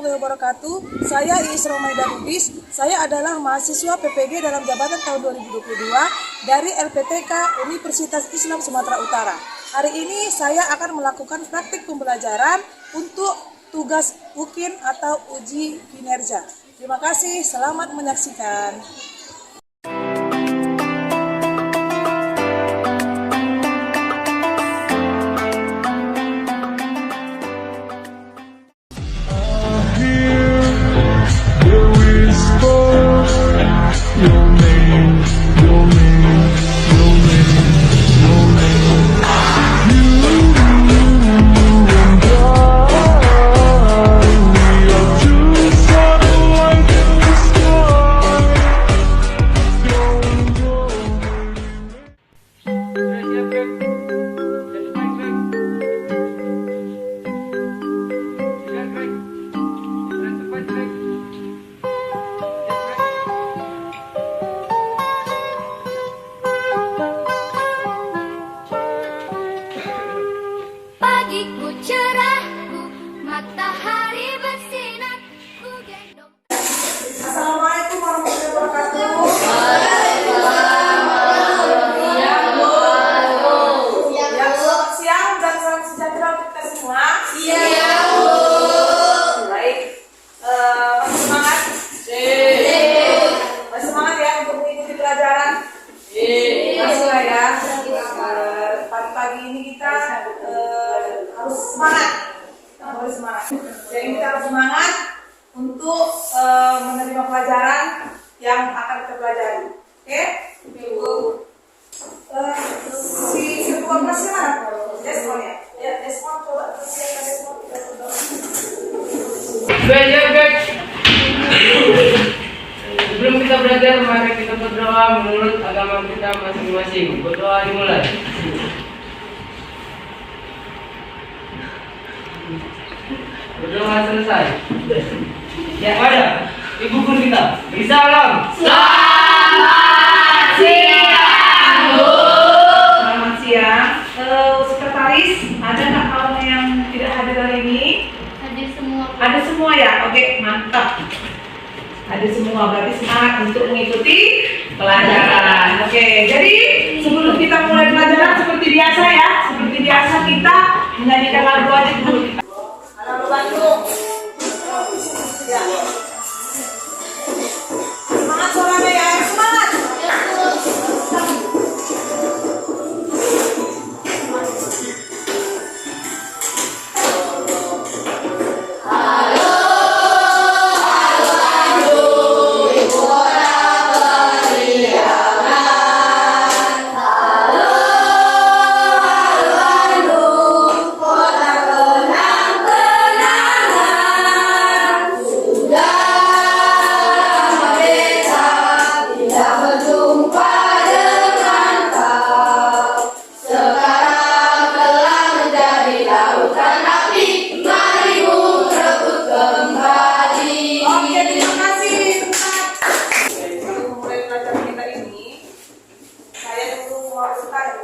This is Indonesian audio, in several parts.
warahmatullahi wabarakatuh. Saya Iis Romaida Lubis. Saya adalah mahasiswa PPG dalam jabatan tahun 2022 dari LPTK Universitas Islam Sumatera Utara. Hari ini saya akan melakukan praktik pembelajaran untuk tugas UKIN atau uji kinerja. Terima kasih, selamat menyaksikan. Pagiku cerahku, matahari bersinar, ku gendong. Assalamualaikum warahmatullahi wabarakatuh. Selamat siang dan salam sejahtera untuk kita semua. Baik, masih semangat? Masih semangat ya untuk mengikuti pelajaran? Masih lah ya. Pagi-pagi ini kita harus semangat. Jadi kita harus semangat untuk menerima pelajaran yang akan kita pelajari. Oke? Si ketua kelasnya mana? Desmond ya? Ya, Desmond coba persiapkan Desmond. Baik. Sebelum kita belajar, mari kita berdoa menurut agama kita masing-masing. Berdoa dimulai. Berdoa selesai. Ya, ada. Ibu guru kita. Salam. Selamat siang. Sekretaris, ada nggak kamu yang tidak hadir hari ini? Hadir semua. Ada semua ya? Oke, mantap. Ada semua, berarti semangat untuk mengikuti pelajaran. Oke, jadi sebelum kita mulai pelajaran seperti biasa ya, seperti biasa kita menyanyikan lagu aja dulu. Lagu Bandung. Ya. Semangat suaranya ya, semangat.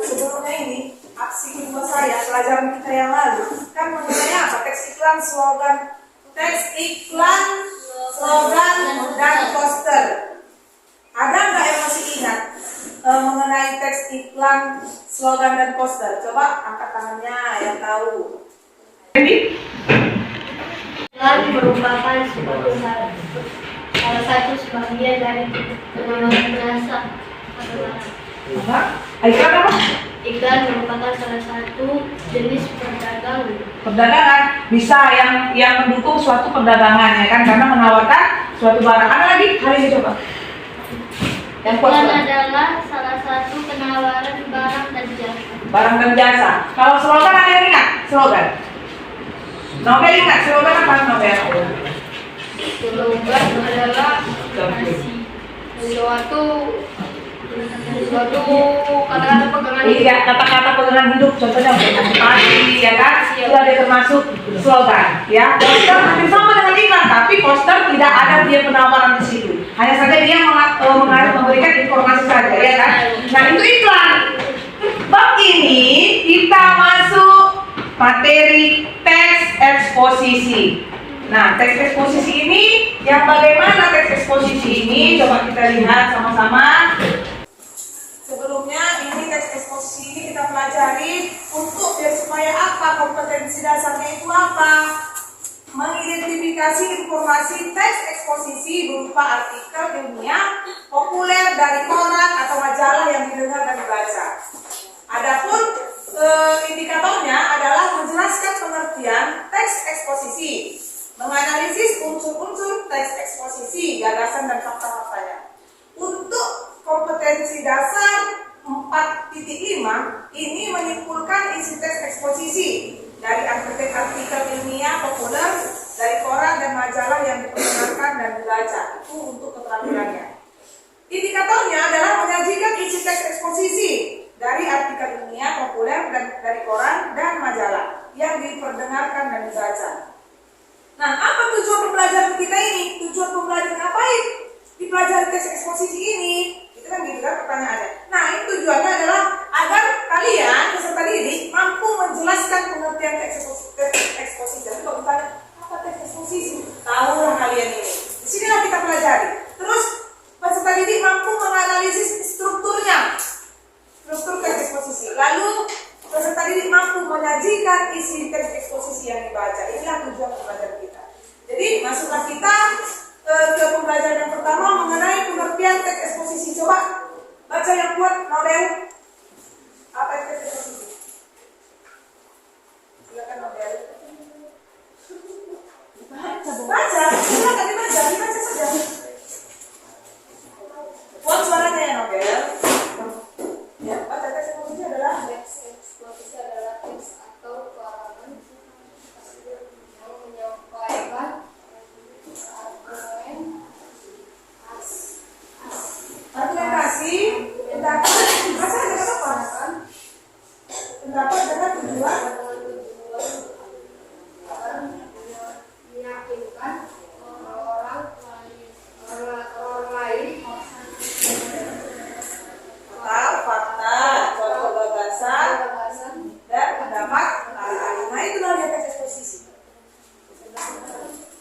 Sebelumnya ini aksi kedua saya pelajaran kita yang lalu kan mengenai apa? Teks iklan, slogan, dan poster. Ada nggak yang masih ingat mengenai teks iklan, slogan, dan poster? Coba angkat tangannya yang tahu. Ready? Iklan merupakan salah satu sebagian dari pengembangan bahasa. Apa? Iklan apa? Iklan merupakan salah satu jenis Perdagangan bisa yang mendukung suatu perdagangan ya kan, karena menawarkan suatu barang. Ada lagi? Hari ini coba. Yang Iklan adalah salah satu penawaran barang dan jasa. Barang dan jasa. Kalau slogan ada yang ingat? Slogan. Nobel ingat slogan apa? Nobel. Slogan adalah suatu kata-kata pegangan hidup. Iya, kata-kata pegangan hidup. Contohnya motivasi, ya kan? Itu ada termasuk slogan. Ya, poster hampir sama dengan iklan, tapi poster tidak ada dia penawaran di situ. Hanya saja dia memberikan informasi saja, ya kan? Nah, itu iklan. Bab ini kita masuk materi teks eksposisi. Nah, teks eksposisi ini yang bagaimana teks eksposisi ini? Coba kita lihat sama-sama. Sebelumnya ini teks eksposisi ini kita pelajari untuk biar supaya apa, kompetensi dasarnya itu apa? Mengidentifikasi informasi teks eksposisi berupa artikel ilmiah populer dari koran atau majalah yang didengar dan dibaca. Adapun indikatornya adalah menjelaskan pengertian teks eksposisi, menganalisis unsur-unsur teks eksposisi, gagasan dan fakta-faktanya. Untuk kompetensi dasar 4.5 ini menyimpulkan isi teks eksposisi dari artikel ilmiah populer dari koran dan majalah yang diperkenalkan dan dibaca. Itu untuk keterampilannya. Indikatornya adalah menyajikan isi teks eksposisi dari artikel ilmiah populer dan dari koran dan majalah yang diperdengarkan dan dibaca. Nah, apa tujuan pembelajaran kita ini? Tujuan pembelajaran ngapain? Dipelajari teks eksposisi ini. Itu kan gitu kan pertanyaannya. Nah, ini tujuannya adalah agar kalian peserta didik mampu menjelaskan pengertian teks eksposisi. Jadi kalau ditanya apa teks eksposisi, tahulah kalian ini. Di sinilah kita pelajari. Terus peserta didik mampu menganalisis strukturnya, struktur teks eksposisi. Lalu peserta didik mampu menyajikan isi teks eksposisi yang dibaca. Inilah tujuan pembelajaran kita. Jadi masuklah kita ke pembelajaran yang pertama mengenai pengertian teks eksposisi. Coba baca yang kuat, Nobel. Apa teks eksposisi? Silakan Nobel. Baca, silakan dibaca saja. Kuat suaranya ya Nobel. Ya, baca teks eksposisi adalah Teks eksposisi adalah teks atau karangan yang menyampaikan argumentasi, pendapat, baca aja nggak apa-apa. Pendapat dengan tujuan meyakinkan orang lain atau fakta, contoh gagasan, dan pendapat ahli. Nah, itulah dia teks eksposisi.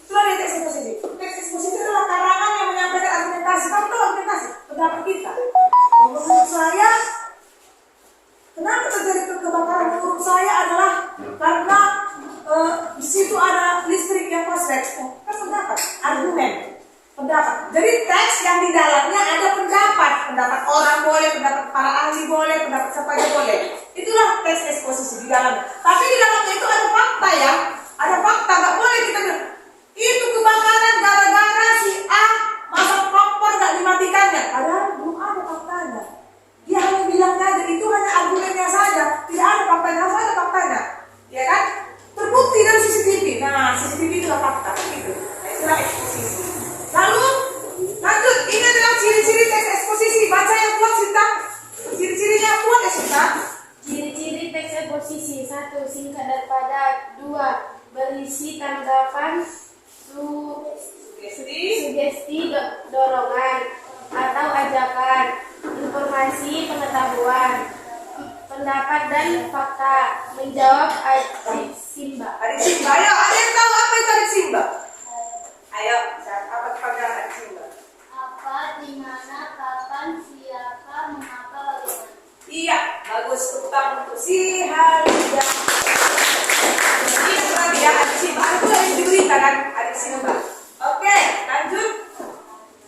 Itulah dia teks eksposisi. Teks eksposisi adalah karangan yang menyampaikan argumentasi. Kamu tahu argumentasi? Pendapat kita. Menurut saya, kenapa terjadi kebakaran? Menurut saya adalah karena di situ ada listrik yang korslet. Kan pendapat, argumen, pendapat. Jadi teks yang di dalamnya ada pendapat. Pendapat orang boleh, pendapat para ahli boleh, pendapat siapa aja boleh. Itulah teks eksposisi di dalamnya. Tapi di dalamnya itu ada fakta ya. Ada fakta, nggak boleh kita bilang itu kebakaran gara-gara si A masak kompor nggak dimatikannya. Padahal belum ada faktanya. Dia hanya bilang aja, itu hanya argumennya saja. Tidak ada faktanya, harus ada faktanya. Ya kan? Terbukti dari CCTV. Nah, CCTV itulah fakta. Gitu. Nah, itulah eksposisi. Lalu, lanjut. Ini adalah ciri-ciri teks eksposisi. Baca yang kuat, Sinta. Ciri-cirinya kuat ya, Sinta? Ciri-ciri teks eksposisi: 1. Singkat dan padat. 2. Berisi tanggapan, sugesti, dorongan atau ajakan, informasi, pengetahuan, pendapat dan fakta. Menjawab adik Simba. Adik Simba. Ayo, ada yang tahu apa itu adik Simba? Ayo, apa panggilan adik Simba? Apa, di mana, kapan, siapa, mengapa, bagaimana. Iya, bagus. Tepuk tangan untuk si Halia. Ini berarti ya adik Simba. Itu yang diberita kan adik Simba. Oke, lanjut.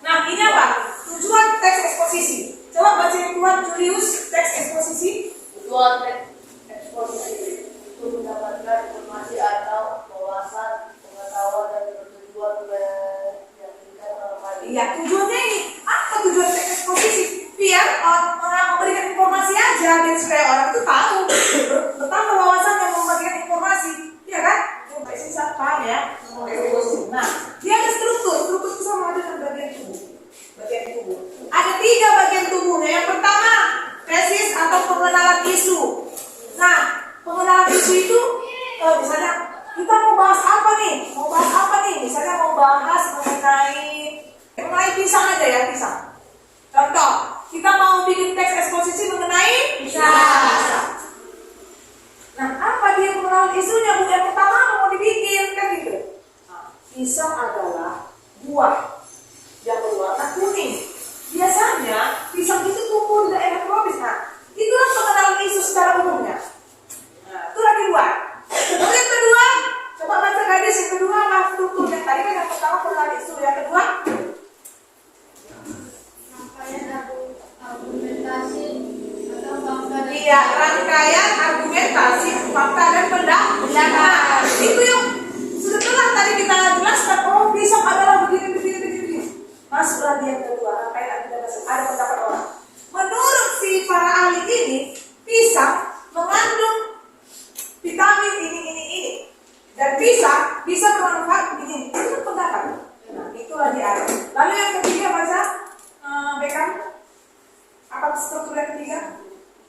Nah, ini apa? Tujuan teks eksposisi. Coba baca yang kuat, Julius. Teks eksposisi. Tujuan teks eksposisi itu mendapatkan informasi atau wawasan, pengetahuan dan bertujuan meyakinkan orang lain. Iya, tujuannya ini. Apa tujuan teks eksposisi? Biar orang memberikan informasi aja, biar supaya orang itu tahu. Pertama wawasan yang memberikan informasi, iya kan? Coba isi paham ya. Nah, dia ada struktur. Struktur itu sama ada dengan bagian tubuh. Bagian tubuh. Ada 3 bagian tubuhnya. Yang pertama, tesis atau pengenalan isu. Nah, pengenalan isu itu misalnya kita mau bahas apa nih? Mau bahas apa nih? Misalnya mau bahas mengenai pisang aja ya, pisang. Contoh, kita mau bikin teks eksposisi mengenai pisang. Nah, apa dia pengenalan isunya? Bu, yang pertama mau dibikin kan gitu. Nah, pisang adalah buah yang berwarna kuning. Biasanya pisang itu tumbuh di daerah tropis. Nah, itulah pengenalan isu secara umumnya. Nah, itu lagi buat. Lalu yang kedua, coba baca gadis yang kedua, maaf struktur yang tadi kan yang pertama pengenalan isu, yang kedua Argumentasi atau fakta. iya, rangkaian argumentasi, fakta dan pendapat. Nah, itu yang setelah tadi kita jelaskan, oh pisang adalah begini. Masuklah dia yang kedua, rangkaian argumentasi, ada pendapat orang. Menurut si para ahli ini, pisang mengandung vitamin ini. Dan pisang bisa bermanfaat begini. Itu kan pendapat. Nah, itulah dia. Lalu yang ketiga baca, Beckham. Apa struktur yang ketiga?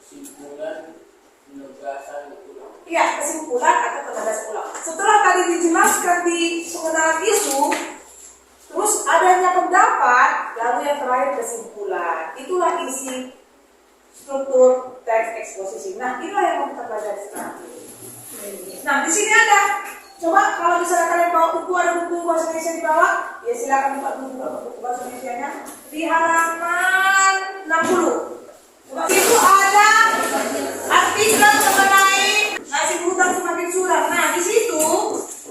Kesimpulan, penegasan ulang. Iya, kesimpulan atau penegasan ulang. Setelah tadi dijelaskan di pengenalan isu, terus adanya pendapat, lalu yang terakhir kesimpulan. Itulah isi struktur teks eksposisi. Nah, inilah yang mau kita pelajari sekarang. Nah, di sini ada. Coba kalau misalnya kalian bawa buku, ada buku bahasa Indonesia di bawah, ya silakan buka buku bahasa Indonesia-nya di halaman 60. Coba itu ada artikel mengenai nasi hutang semakin suram. Nah, di situ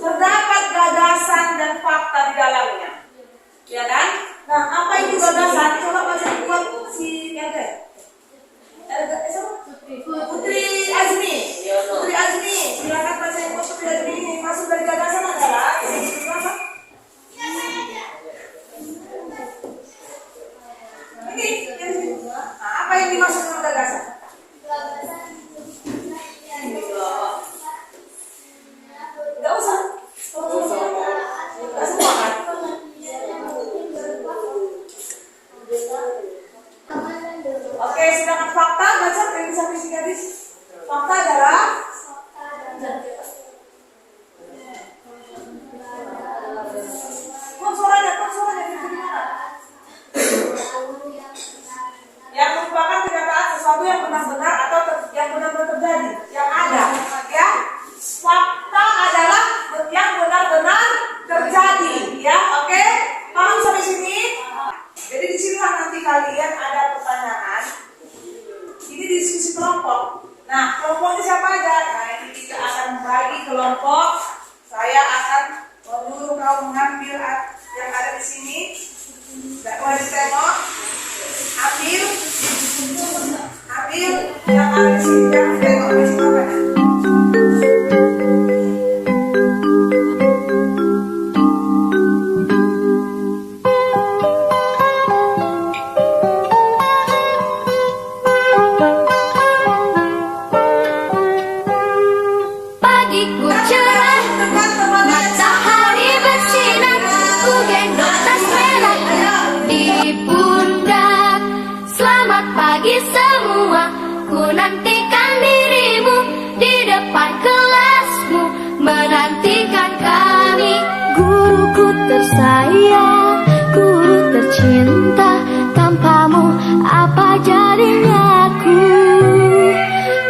terdapat gagasan dan fakta di dalamnya. Ya kan? Nah, apa itu gagasan? Coba baca buat si Erde. Putri Azmi. Putri Azmi, silakan baca yang buat Putri Azmi ini. Masuk dari gagasan adalah ini. Nah, apa yang dimaksud dengan gagasan? Tidak usah. Tidak semua kan? Oke, sedangkan fakta baca yang sampai si gadis. Fakta adalah suaranya yang merupakan kenyataan sesuatu yang benar-benar atau yang benar-benar terjadi, yang ada. Ya, fakta adalah yang benar-benar terjadi. Ya, oke. Paham sampai sini? Jadi di sinilah nanti kalian ada pertanyaan. Ini diskusi kelompok. Nah, kelompoknya siapa aja? Nah, ini kita akan membagi kelompok. Saya akan menyuruh kau mengambil yang ada di sini. Tidak wajib tengok. Ambil yang ada di sini. Jangan tengok di sini. Pagiku cerah, matahari bersinar, ku gendong tas merah di pundak. Selamat pagi semua, ku nantikan dirimu di depan kelasmu, menantikan kami. Guruku tersayang, guru tercinta, tanpamu apa jadinya aku?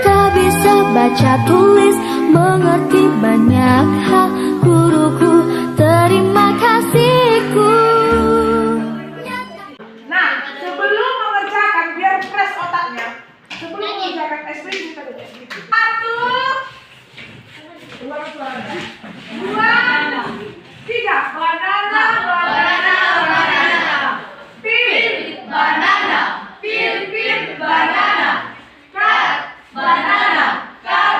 Tak bisa baca tulis, mengerti banyak hal. Guruku, terima kasihku. Nah, sebelum mengerjakan, biar fresh otaknya. Sebelum mengerjakan ekspresi kita dulu. 1, 2, 3. Banana. Pil, banana. Pil, banana. Cat, banana. Cat,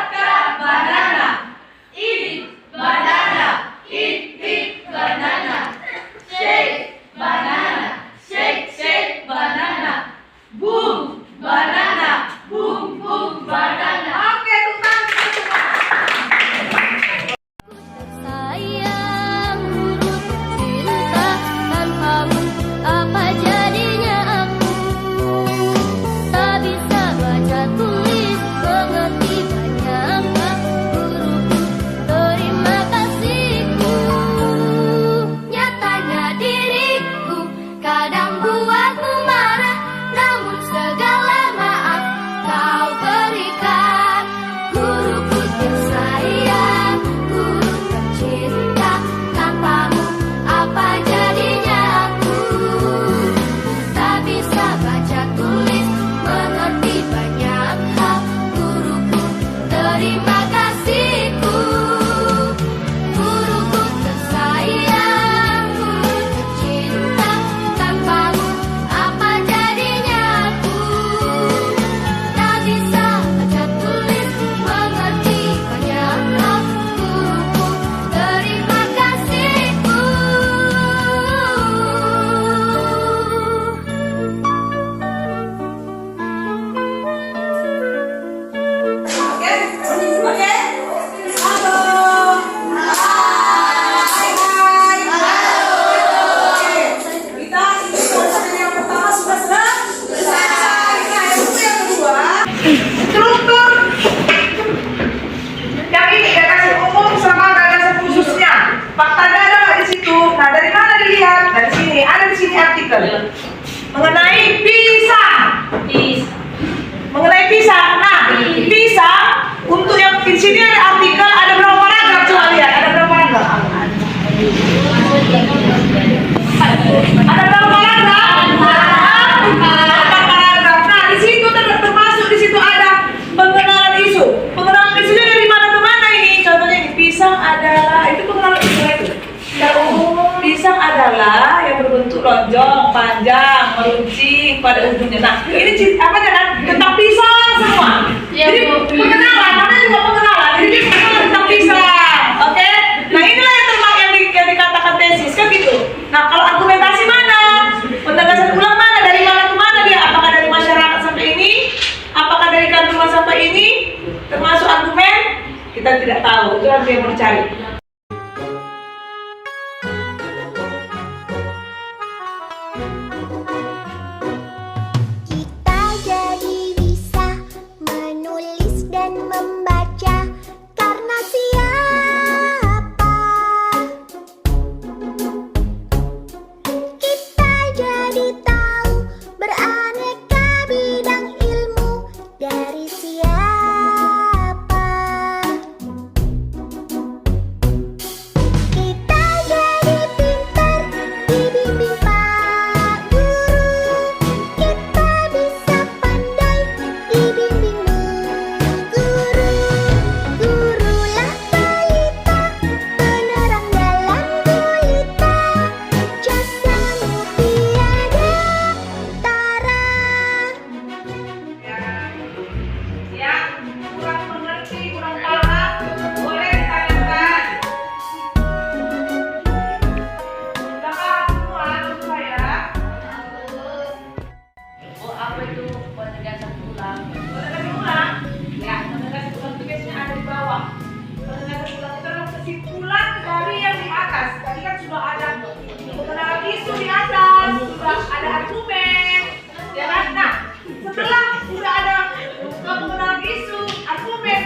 di sini ada artikel, ada berapa paragraf? Coba lihat, ada berapa paragraf? Ada berapa paragraf? 4 paragraf. Nah, di situ termasuk di situ ada pengenalan isu. Pengenalan isunya dari mana ke mana ini? Contohnya ini, pisang adalah, itu pengenalan isu itu. Secara umum, pisang adalah yang berbentuk lonjong, panjang, meruncing pada ujungnya. Nah, ini apa kan? Tentang pisang semua. Jadi pengenalan, namanya juga pengenalan. Jadi dia pengenalan tentang pisang, oke? Nah, inilah yang dikatakan tesis kan gitu. Nah, kalau argumentasi mana? Penegasan ulang mana? Dari mana ke mana dia? Apakah dari masyarakat sampai ini? Apakah dari kandungan sampai ini? Termasuk argumen? Kita tidak tahu. Itu nanti yang mau dicari. Kita jadi bisa menulis dan membaca karena siapa? Kita jadi tahu beraneka bidang ilmu dari siapa? Kita jadi pintar dibimbing Pak Guru. Kita bisa pandai dibimbing guru. Gurulah pelita, penerang dalam gulita. Jasamu tiada tara. Yang kurang mengerti, kurang paham, boleh ditanyakan. Sudah paham semua menurut saya? Oh, apa itu penegasan ulang? Penegasan ulang, ya penegasan ulang itu biasanya ada di bawah. Penegasan ulang itu adalah kesimpulan dari yang di atas. Tadi kan sudah ada pengenalan isu di atas, sudah ada argumen, ya kan? Nah, setelah sudah ada pengenalan isu, argumen,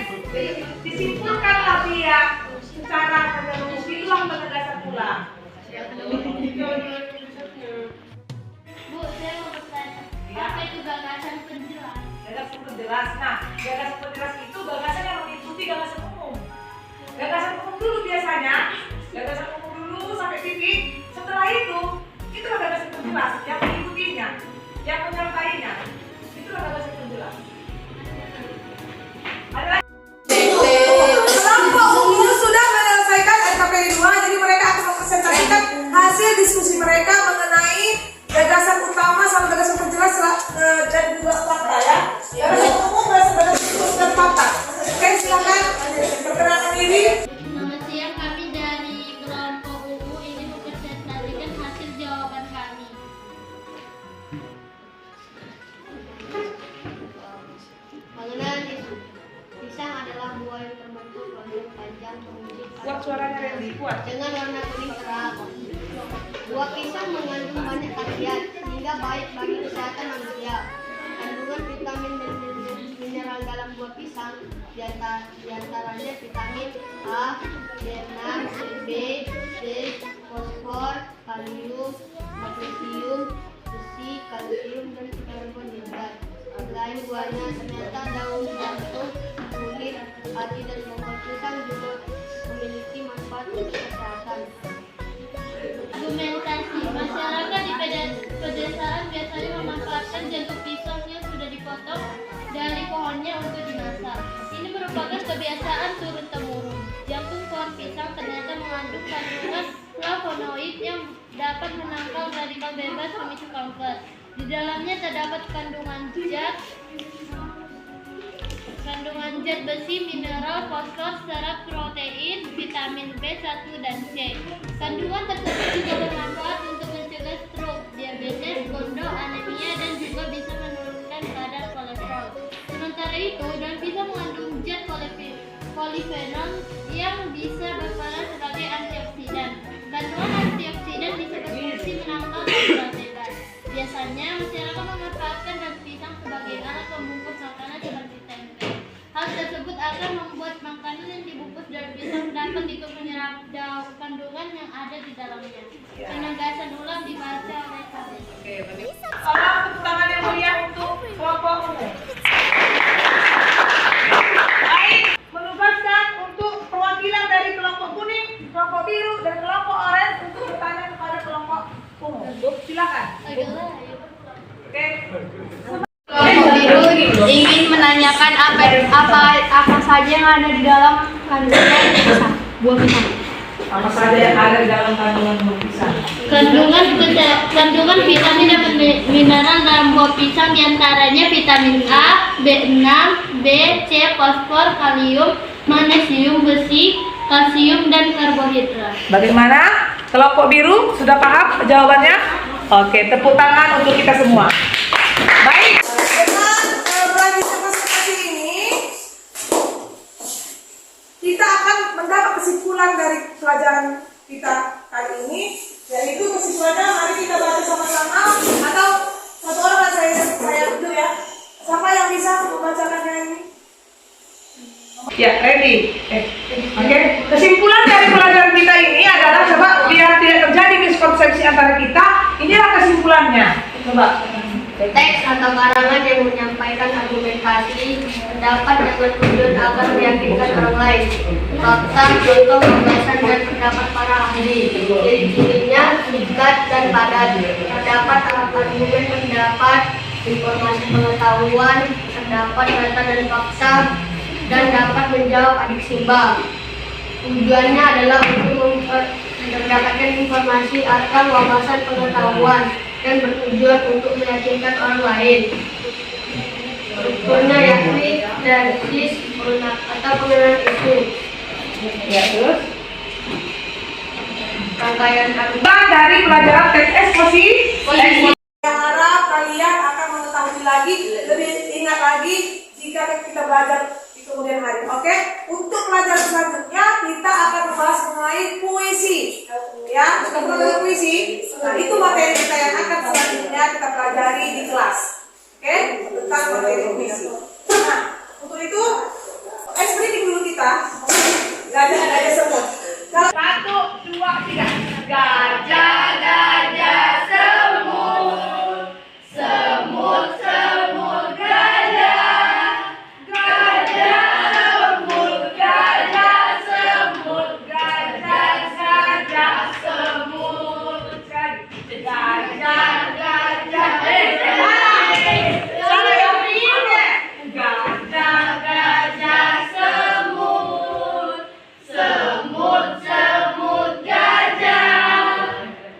disimpulkanlah dia secara menyeluruh. Itulah penegasan ulang. Bu, saya mau bertanya. Apa itu gagasan penjelas? Gagasan penjelas. Nah, gagasan penjelas itu gagasan yang mengikuti gagasan umum. Gagasan umum dulu biasanya, gagasan umum dulu sampai titik. Setelah itu gagasan penjelas yang mengikutinya, yang menyertainya. Itulah gagasan penjelas. Ada lagi? Kelompok umum sudah menyelesaikan RKPI 2, jadi mereka akan mempresentasikan hasil diskusi mereka mengenai gagasan utama sama gagasan penjelas dan juga fakta ya. Gagasan umum, gagasan diskusi dan fakta. Oke, silakan perkenalkan diri. Selamat siang, kami dari kelompok UU ini mempresentasikan hasil jawaban kami. Mengenal isu, pisang adalah buah yang terbentuk lonjong panjang memiliki Kuat suaranya Randy, kuat. dengan warna kuning terang. Buah pisang mengandung banyak khasiat sehingga baik bagi kesehatan manusia. Kandungan vitamin dan mineral dalam buah pisang diantaranya vitamin A, B6, B, C, fosfor, kalium, magnesium, besi, kalsium, dan karbohidrat. Selain buahnya, ternyata daun jantung, kulit, hati, dan bongkol pisang juga memiliki manfaat untuk kesehatan. Argumentasi masyarakat di pedesaan biasanya memanfaatkan jantung pisang yang sudah dipotong dari pohonnya untuk dimasak. Ini merupakan kebiasaan turun-temurun. Jantung pohon pisang ternyata mengandung kandungan flavonoid yang dapat menangkal radikal bebas pemicu kanker. Di dalamnya terdapat kandungan zat besi, mineral, fosfor, serat, protein, vitamin B1 dan C. Kandungan tersebut juga bermanfaat untuk mencegah stroke, diabetes, gondok, anemia, dan juga bisa menurunkan kadar kolesterol. Sementara itu, daun pisang mengandung zat polifenol yang bisa berperan sebagai antioksidan. Kandungan antioksidan bisa berfungsi menangkal radikal bebas. Biasanya masyarakat memanfaatkan daun pisang sebagai alat pembungkus makanan seperti tempe. Hal tersebut akan membuat makanan yang dibungkus daun pisang dapat ikut menyerap kandungan yang ada di dalamnya. Penegasan ulang dibaca oleh kami. Oke, baik. Tolong tepuk tangan yang mulia untuk kelompok umum. Baik, menugas Kelompok biru ingin menanyakan apa saja yang ada di dalam kandungan buah pisang. Apa saja yang ada di dalam kandungan buah pisang? Kandungan vitamin dan mineral dalam buah pisang diantaranya vitamin A, B6, B, C, fosfor, kalium, magnesium, besi, kalsium, dan karbohidrat. Bagaimana? Kelompok biru sudah paham jawabannya? Oke, tepuk tangan untuk kita semua. Baik. Dengan belajar presentasi ini, kita akan mendapat kesimpulan dari pelajaran kita kali ini, yaitu kesimpulannya mari kita baca sama-sama atau satu orang saya dulu ya. Siapa yang bisa membacakannya ini? Ya, ready. Oke. Kesimpulan dari pelajaran kita ini adalah coba biar tidak terjadi miskonsepsi antara kita. Inilah kesimpulannya. Coba. Teks atau karangan yang menyampaikan argumentasi pendapat dengan tujuan agar meyakinkan orang lain. Fakta, contoh, gagasan, dan pendapat para ahli. Ciri-cirinya singkat dan padat. Terdapat argumen pendapat, informasi pengetahuan, terdapat data dan fakta, dan dapat menjawab adik simbang. Tujuannya adalah untuk mendapatkan informasi atau wawasan pengetahuan dan bertujuan untuk meyakinkan orang lain. Strukturnya yakni analisis atau pengenalan isu. Ya, terus Rangkaian argumen dari pelajaran teks eksposisi. Harap kalian akan mengetahui lagi, lebih ingat lagi jika kita belajar di kemudian hari. Oke, untuk pelajaran selanjutnya kita akan membahas mengenai puisi. Ya, sudah pernah puisi. Nah, itu materi kita yang akan selanjutnya kita pelajari di kelas. Oke, tentang materi puisi. Nah, untuk itu screening dulu kita. Gajah semut. 1, 2, 3. Gajah, gajah semut. Semut, semut gajah. Gajah semut, gajah semut, gajah, gajah semut. Gajah, gajah. Salah yang ini. Gajah, gajah semut. Semut, semut gajah.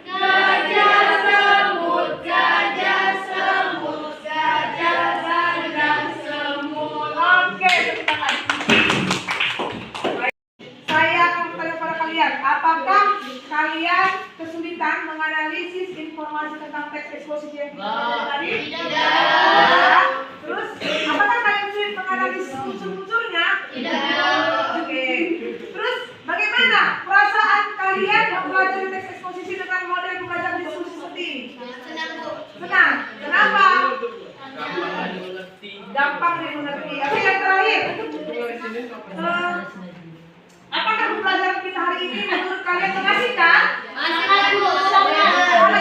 Gajah semut, gajah semut, gajah, gajah semut. Oke, tepuk tangan. Saya akan bertanya kepada kalian, apakah kalian kesulitan menganalisis informasi tentang teks eksposisi yang kita pelajari tadi? Tidak. Terus, apakah kalian sulit menganalisis unsur-unsurnya? Tidak. Oke. Terus, bagaimana perasaan kalian mempelajari teks eksposisi dengan model pembelajaran diskusi seperti ini? Senang. Kenapa? Gampang dimengerti. Oke, yang terakhir. Apakah pembelajaran kita hari ini menurut kalian mengasihkan? Sangat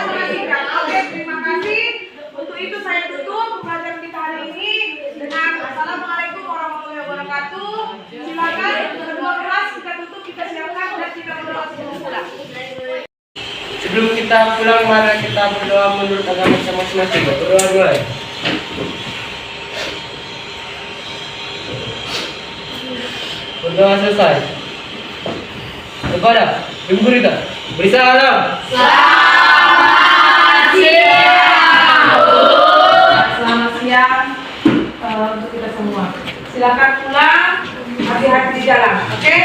mengasihkan. Oke, terima kasih. Untuk itu saya tutup pembelajaran kita hari ini dengan Assalamualaikum warahmatullahi wabarakatuh. Silakan kedua kelas kita tutup, kita siapkan dan kita berdoa sebelum pulang. Sebelum kita pulang, mari kita berdoa menurut agama kita masing-masing. Berdoa dulu. Berdoa selesai. Kepada Ibu Guru kita, beri salam. Selamat siang untuk kita semua. Silakan pulang, hati-hati di jalan. Oke?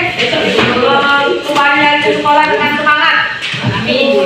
Kembali lagi ke sekolah dengan semangat. Amin.